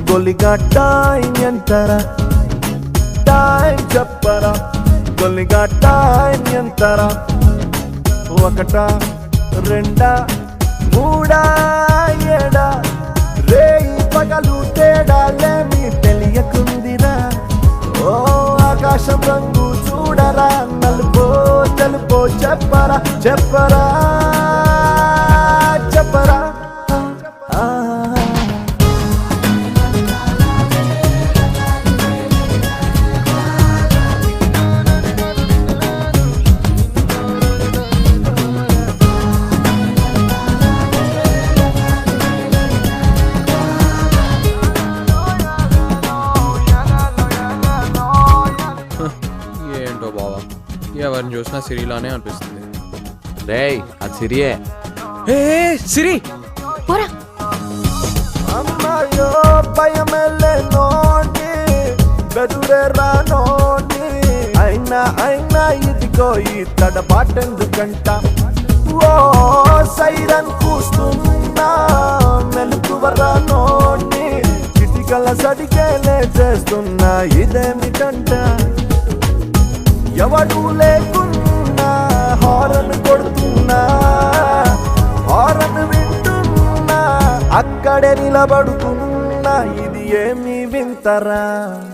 గొల్లిగా time ఎంతరా time చెప్పరా గొల్లిగా time ఎంతరా ఒకటా రెండా మూడా ఏడా రేయి పగలు తేడాలేమి తెలియకుందిరా ఓ ఆకాశం రంగు చూడరా నలుపో తెలుపో చెప్పరా చెప్పరా చెప్పరా ఏంటో బావా ఎవరిని చూసినా సిరిలానే అనిపిస్తుంది. రేయ్ అది సిరియే. ఏ సిరి పోరా. అమ్మాయో భయమెల్లే నోటి బెదురే రానోటి అయినా ఇదిగో ఈ తడబాటెందుకంట ఓ సైరన్ కూస్తున్నా మెలుకువరా నోటి చిటికల సడికేలే చేస్తున్నా ఇదేమిటంట ఎవడు లేకున్నా హారన్ కొడుతున్నా హారన్ వింటున్నా అక్కడే నిలబడుతున్నా ఇది ఏమి వింతరా.